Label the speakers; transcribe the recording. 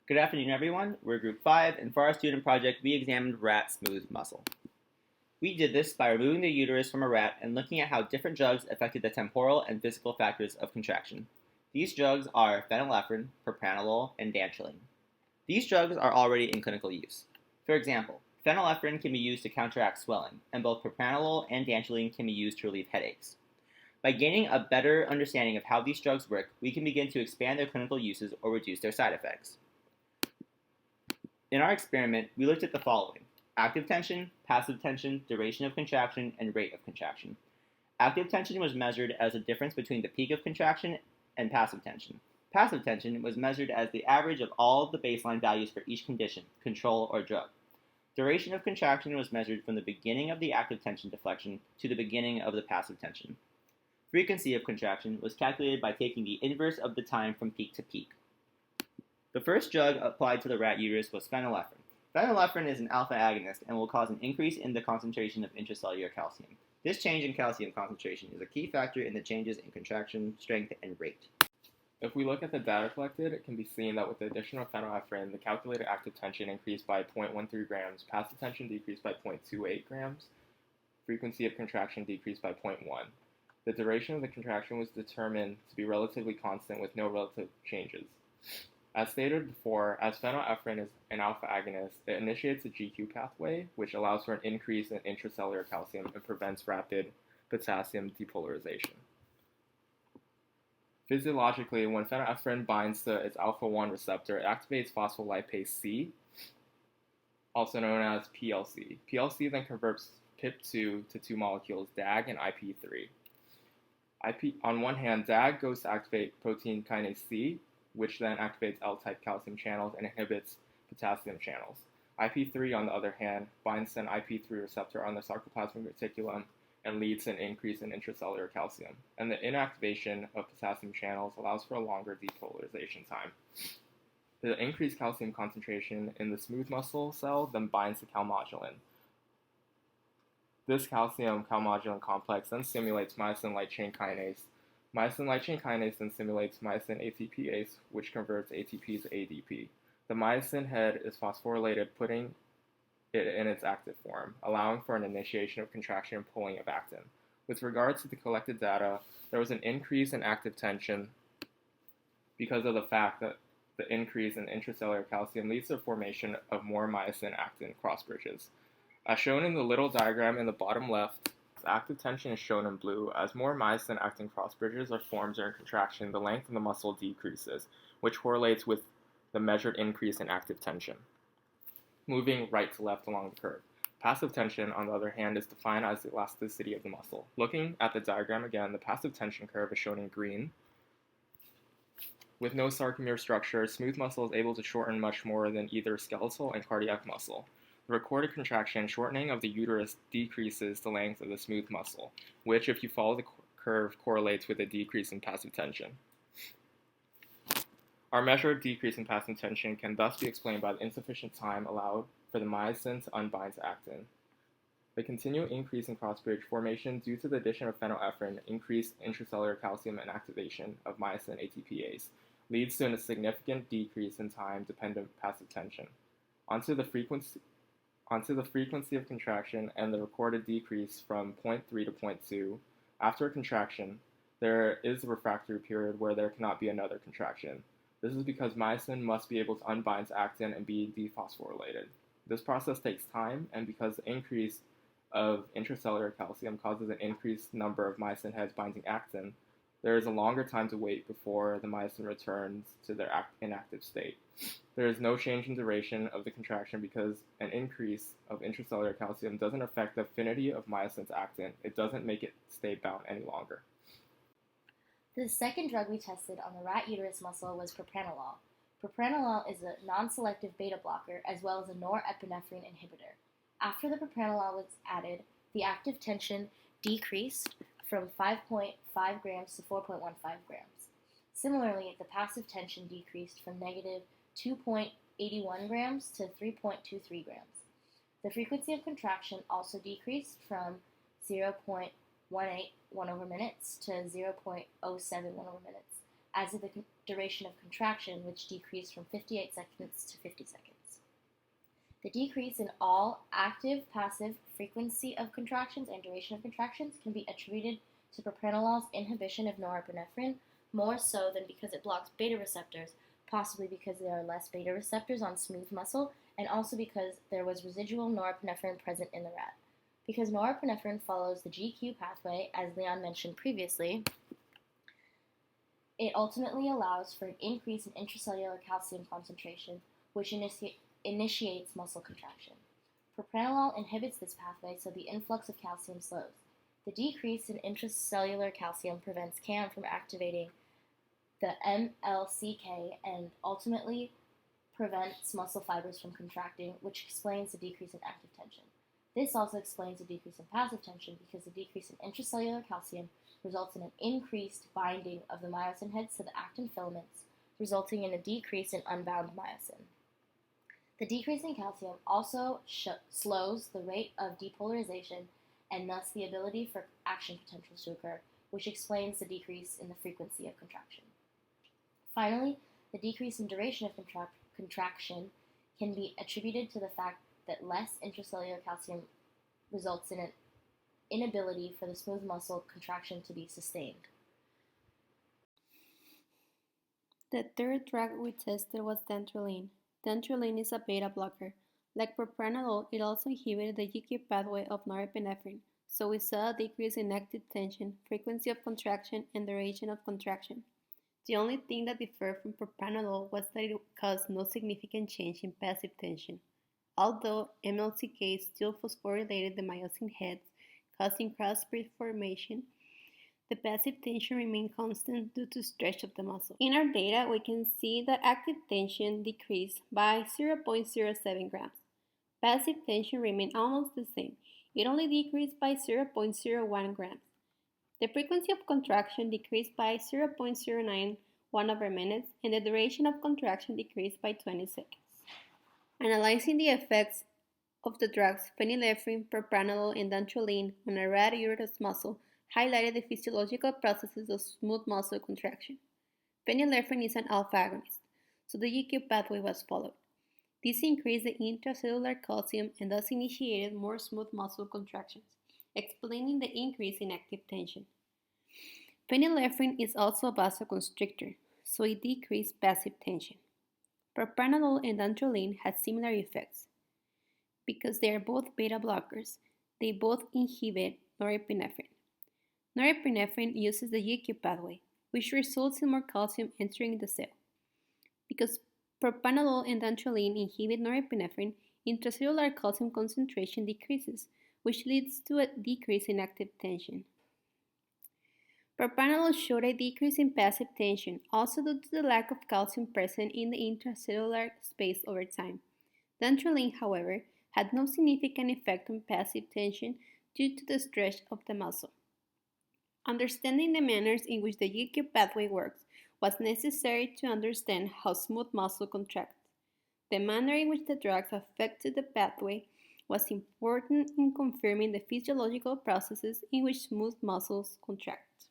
Speaker 1: Good afternoon, everyone. We're Group 5, and for our student project, we examined rat smooth muscle. We did this by removing the uterus from a rat and looking at how different drugs affected the temporal and physical factors of contraction. These drugs are phenylephrine, propranolol, and dantrolene. These drugs are already in clinical use. For example, phenylephrine can be used to counteract swelling, and both propranolol and dantrolene can be used to relieve headaches. By gaining a better understanding of how these drugs work, we can begin to expand their clinical uses or reduce their side effects. In our experiment, we looked at the following: active tension, passive tension, duration of contraction, and rate of contraction. Active tension was measured as the difference between the peak of contraction and passive tension. Passive tension was measured as the average of all of the baseline values for each condition, control, or drug. Duration of contraction was measured from the beginning of the active tension deflection to the beginning of the passive tension. Frequency of contraction was calculated by taking the inverse of the time from peak to peak. The first drug applied to the rat uterus was phenylephrine. Phenylephrine is an alpha agonist and will cause an increase in the concentration of intracellular calcium. This change in calcium concentration is a key factor in the changes in contraction, strength, and rate.
Speaker 2: If we look at the data collected, it can be seen that with the addition of phenylephrine, the calculated active tension increased by 0.13 grams, passive tension decreased by 0.28 grams, frequency of contraction decreased by 0.1. The duration of the contraction was determined to be relatively constant with no relative changes. As stated before, as phenylephrine is an alpha agonist, it initiates a GQ pathway, which allows for an increase in intracellular calcium and prevents rapid potassium depolarization. Physiologically, when phenylephrine binds to its alpha-1 receptor, it activates phospholipase C, also known as PLC. PLC then converts PIP2 to two molecules, DAG and IP3. On one hand, DAG goes to activate protein kinase C, which then activates L-type calcium channels and inhibits potassium channels. IP3, on the other hand, binds to an IP3 receptor on the sarcoplasmic reticulum and leads to an increase in intracellular calcium. And the inactivation of potassium channels allows for a longer depolarization time. The increased calcium concentration in the smooth muscle cell then binds to calmodulin. This calcium-calmodulin complex then stimulates myosin light chain kinase. Myosin light chain kinase then stimulates myosin ATPase, which converts ATP to ADP. The myosin head is phosphorylated, putting it in its active form, allowing for an initiation of contraction and pulling of actin. With regards to the collected data, there was an increase in active tension because of the fact that the increase in intracellular calcium leads to the formation of more myosin-actin cross bridges. As shown in the little diagram in the bottom left, active tension is shown in blue. As more myosin-actin cross bridges are formed during contraction, the length of the muscle decreases, which correlates with the measured increase in active tension. Moving right to left along the curve. Passive tension, on the other hand, is defined as the elasticity of the muscle. Looking at the diagram again, the passive tension curve is shown in green. With no sarcomere structure, smooth muscle is able to shorten much more than either skeletal and cardiac muscle. The recorded contraction shortening of the uterus decreases the length of the smooth muscle, which, if you follow the curve, correlates with a decrease in passive tension. Our measured decrease in passive tension can thus be explained by the insufficient time allowed for the myosin to unbind to actin. The continued increase in cross-bridge formation due to the addition of phenylephrine, increased intracellular calcium, and activation of myosin ATPase leads to a significant decrease in time-dependent passive tension. Onto the frequency of contraction and the recorded decrease from 0.3 to 0.2. After a contraction, there is a refractory period where there cannot be another contraction. This is because myosin must be able to unbind to actin and be dephosphorylated. This process takes time, and because the increase of intracellular calcium causes an increased number of myosin heads binding actin, there is a longer time to wait before the myosin returns to their inactive state. There is no change in duration of the contraction because an increase of intracellular calcium doesn't affect the affinity of myosin to actin. It doesn't make it stay bound any longer.
Speaker 3: The second drug we tested on the rat uterus muscle was propranolol. Propranolol is a non-selective beta blocker as well as a norepinephrine inhibitor. After the propranolol was added, the active tension decreased from 5.5 grams to 4.15 grams. Similarly, the passive tension decreased from negative 2.81 grams to 3.23 grams. The frequency of contraction also decreased from 0.18 1 over minutes to 0.071 over minutes. as did the duration of contraction, which decreased from 58 seconds to 50 seconds. The decrease in all active, passive frequency of contractions and duration of contractions can be attributed to propranolol's inhibition of norepinephrine, more so than because it blocks beta receptors, possibly because there are less beta receptors on smooth muscle, and also because there was residual norepinephrine present in the rat. Because norepinephrine follows the GQ pathway, as Leon mentioned previously, it ultimately allows for an increase in intracellular calcium concentration, which initiates muscle contraction. Propranolol inhibits this pathway, so the influx of calcium slows. The decrease in intracellular calcium prevents CAM from activating the MLCK and ultimately prevents muscle fibers from contracting, which explains the decrease in active tension. This also explains the decrease in passive tension because the decrease in intracellular calcium results in an increased binding of the myosin heads to the actin filaments, resulting in a decrease in unbound myosin. The decrease in calcium also slows the rate of depolarization and thus the ability for action potentials to occur, which explains the decrease in the frequency of contraction. Finally, the decrease in duration of contraction can be attributed to the fact that less intracellular calcium results in an inability for the smooth muscle contraction to be sustained.
Speaker 4: The third drug we tested was dantrolene. Dantrolene is a beta blocker. Like propranolol, it also inhibited the GQ pathway of norepinephrine, so we saw a decrease in active tension, frequency of contraction, and duration of contraction. The only thing that differed from propranolol was that it caused no significant change in passive tension. Although MLCK still phosphorylated the myosin heads, causing cross-bridge formation, the passive tension remained constant due to stretch of the muscle. In our data, we can see that active tension decreased by 0.07 grams. Passive tension remained almost the same. It only decreased by 0.01 grams. The frequency of contraction decreased by 0.09 1/minute, and the duration of contraction decreased by 20 seconds. Analyzing the effects of the drugs phenylephrine, propranolol, and dantrolene on a rat uterus muscle highlighted the physiological processes of smooth muscle contraction. Phenylephrine is an alpha agonist, so the GQ pathway was followed. This increased the intracellular calcium and thus initiated more smooth muscle contractions, explaining the increase in active tension. Phenylephrine is also a vasoconstrictor, so it decreased passive tension. Propranolol and dantrolene had similar effects. Because they are both beta blockers, they both inhibit norepinephrine. Norepinephrine uses the GQ pathway, which results in more calcium entering the cell. Because propranolol and dantrolene inhibit norepinephrine, intracellular calcium concentration decreases, which leads to a decrease in active tension. Propranolol showed a decrease in passive tension, also due to the lack of calcium present in the intracellular space over time. Dantrolene, however, had no significant effect on passive tension due to the stretch of the muscle. Understanding the manners in which the GQ pathway works was necessary to understand how smooth muscle contracts. The manner in which the drugs affected the pathway was important in confirming the physiological processes in which smooth muscles contract.